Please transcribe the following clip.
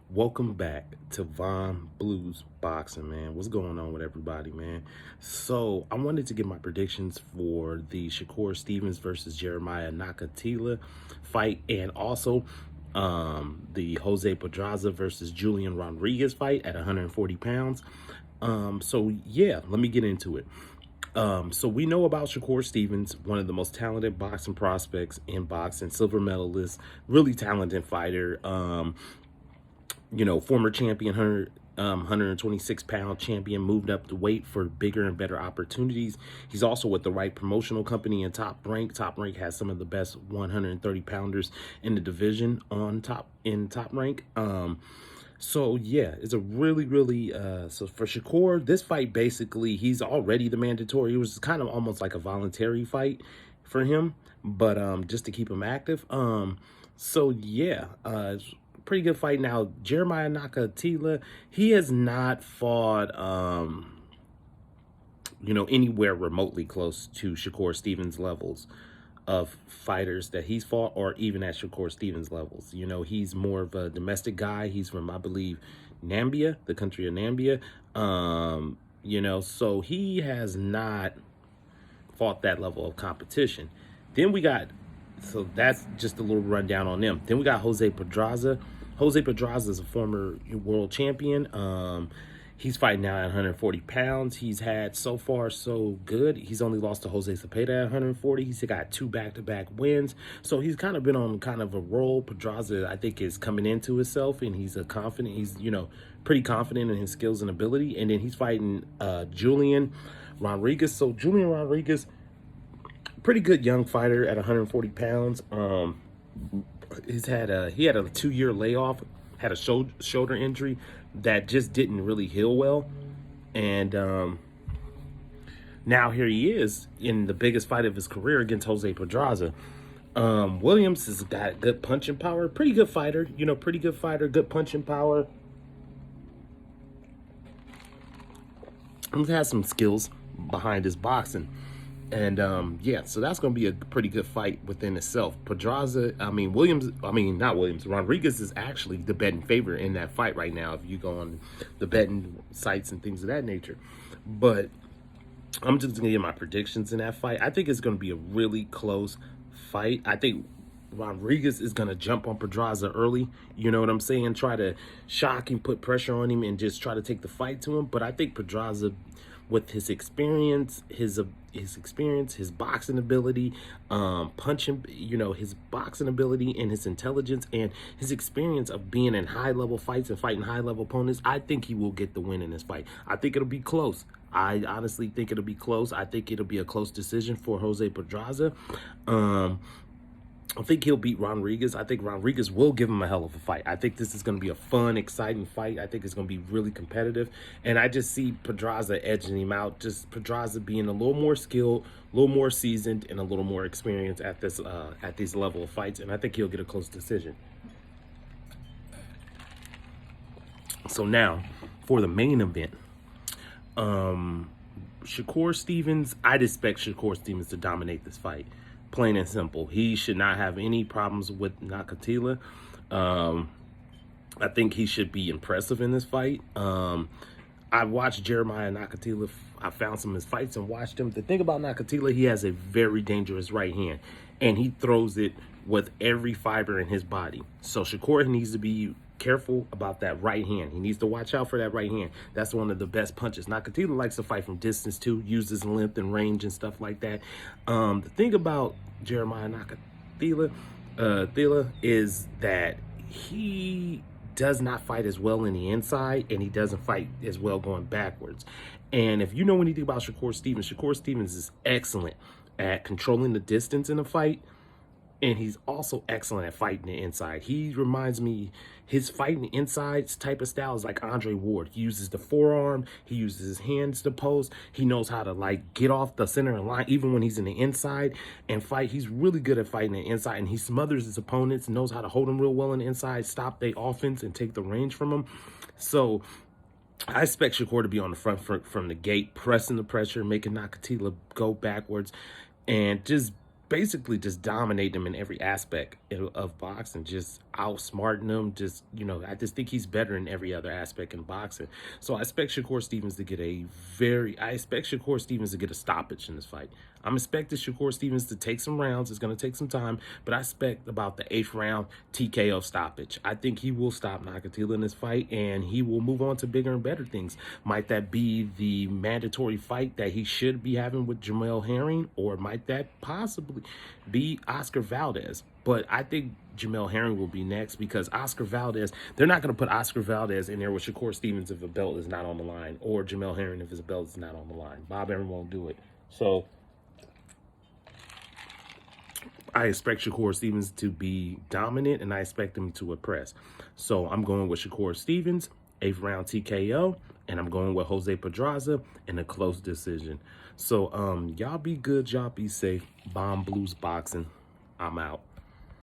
Welcome back to Von Blues Boxing, man. What's going on with everybody, man? So I wanted to give my predictions for the Shakur Stevens versus Jeremiah Nakathilla fight, and also the Jose Pedraza versus Julian Rodriguez fight at 140 pounds. So yeah, let me get into it. So we know about Shakur Stevens, one of the most talented boxing prospects in boxing, silver medalist, really talented fighter. Former champion, 126-pound champion, moved up the weight for bigger and better opportunities. He's also with the right promotional company in Top Rank. Top Rank has some of the best 130 pounders in the division on Top Rank. So yeah, it's a really so for Shakur, this fight basically he's already the mandatory. It was kind of almost like a voluntary fight for him, but just to keep him active. So yeah, it's a pretty good fight. Now Jeremiah Nakathilla, he has not fought anywhere remotely close to Shakur Stevens levels of fighters that he's fought, or even at Shakur Stevens levels. He's more of a domestic guy. He's from, I believe, Nambia, the country of Nambia. So he has not fought that level of competition. Then we got, so that's just a little rundown on them. Then we got Jose Pedraza. Jose Pedraza is a former world champion. He's fighting now at 140 pounds. He's had so far so good. He's only lost to Jose Cepeda at 140. He's got 2 back-to-back wins. So he's kind of been on kind of a roll. Pedraza, I think, is coming into himself, and he's confident. He's, pretty confident in his skills and ability. And then he's fighting Julian Rodriguez. So Julian Rodriguez, pretty good young fighter at 140 pounds. He had a 2-year layoff, had a shoulder injury that just didn't really heal well, and now here he is in the biggest fight of his career against Jose Pedraza. Williams has got good punching power, pretty good fighter, good punching power. He's had some skills behind his boxing. And yeah, so that's going to be a pretty good fight within itself. Rodriguez is actually the betting favorite in that fight right now if you go on the betting sites and things of that nature. But I'm just going to give my predictions in that fight. I think it's going to be a really close fight. I think Rodriguez is going to jump on Pedraza early, you know what I'm saying? Try to shock him, put pressure on him, and just try to take the fight to him. But I think Pedraza, with his experience, his boxing ability, punching, his boxing ability and his intelligence and his experience of being in high-level fights and fighting high-level opponents, I think he will get the win in this fight. I think it'll be close. I honestly think it'll be close. I think it'll be a close decision for Jose Pedraza. I think he'll beat Rodriguez. I think Rodriguez will give him a hell of a fight. I think this is going to be a fun, exciting fight. I think it's going to be really competitive. And I just see Pedraza edging him out. Just Pedraza being a little more skilled, a little more seasoned, and a little more experienced at these level of fights. And I think he'll get a close decision. So now, for the main event, Shakur Stevens, I'd expect Shakur Stevens to dominate this fight. Plain and simple. He should not have any problems with Nakathilla. I think he should be impressive in this fight. I watched Jeremiah Nakathilla. I found some of his fights and watched him. The thing about Nakathilla, he has a very dangerous right hand, and he throws it with every fiber in his body. So Shakur needs to be careful about that right hand. He needs to watch out for that right hand. That's one of the best punches. Nakathilla likes to fight from distance too, uses length and range and stuff like that. The thing about Jeremiah Nakathilla is that he does not fight as well in the inside, and he doesn't fight as well going backwards. And if you know anything about Shakur Stevens is excellent at controlling the distance in a fight, and he's also excellent at fighting the inside. He reminds me, his fighting the inside type of style is like Andre Ward. He uses the forearm. He uses his hands to post. He knows how to get off the center of the line, even when he's in the inside and fight. He's really good at fighting the inside, and he smothers his opponents, knows how to hold them real well in the inside, stop their offense, and take the range from them. So I expect Shakur to be on the front from the gate, pressing the pressure, making Nakathilla go backwards, and just basically just dominate him in every aspect of boxing, just outsmarting him. Just, I just think he's better in every other aspect in boxing. So I expect Shakur Stevens to get a stoppage in this fight. I'm expecting Shakur Stevens to take some rounds. It's going to take some time, but I expect about the 8th round TKO stoppage. I think he will stop Nakathilla in this fight, and he will move on to bigger and better things. Might that be the mandatory fight that he should be having with Jamel Herring, or might that possibly be Oscar Valdez? But I think Jamel Herring will be next, because Oscar Valdez, they're not going to put Oscar Valdez in there with Shakur Stevens if a belt is not on the line, or Jamel Herring if his belt is not on the line. Bob Aaron won't do it. So I expect Shakur Stevens to be dominant, and I expect him to impress. So I'm going with Shakur Stevens, 8th round TKO, and I'm going with Jose Pedraza in a close decision. So y'all be good, y'all be safe. Bomb Blues Boxing. I'm out.